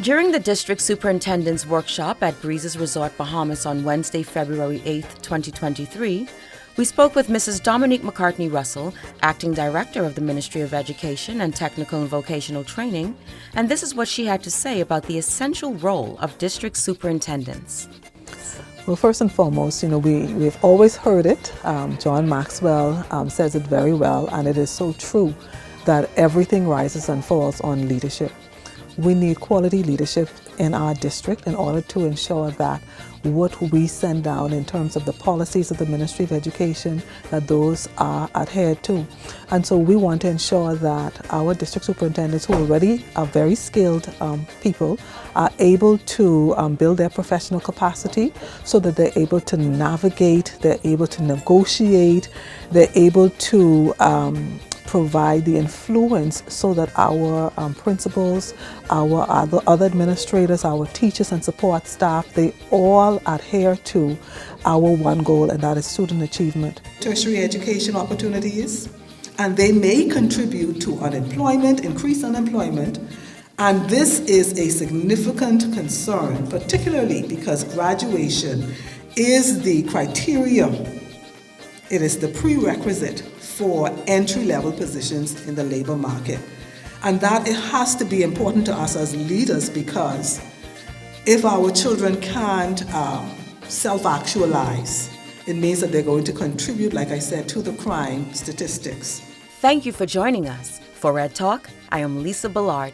During the District Superintendent's workshop at Breezes Resort, Bahamas on Wednesday, February 8, 2023, we spoke with Mrs. Dominique McCartney Russell, Acting Director of the Ministry of Education and Technical and Vocational Training, and this is what she had to say about the essential role of district superintendents. Well, first and foremost, we've always heard it. John Maxwell says it very well, and it is so true that everything rises and falls on leadership. We need quality leadership in our district in order to ensure that what we send down in terms of the policies of the Ministry of Education, that those are adhered to. And so we want to ensure that our district superintendents, who already are very skilled people, are able to build their professional capacity so that they're able to navigate, they're able to negotiate, they're able to provide the influence so that our principals, our other administrators, our teachers and support staff, they all adhere to our one goal, and that is student achievement. Tertiary education opportunities, and they may contribute to unemployment, increased unemployment, and this is a significant concern, particularly because graduation is the criteria, it is the prerequisite for entry-level positions in the labor market. And that it has to be important to us as leaders, because if our children can't self-actualize, it means that they're going to contribute, like I said, to the crime statistics. Thank you for joining us. For Red Talk, I am Lisa Ballard.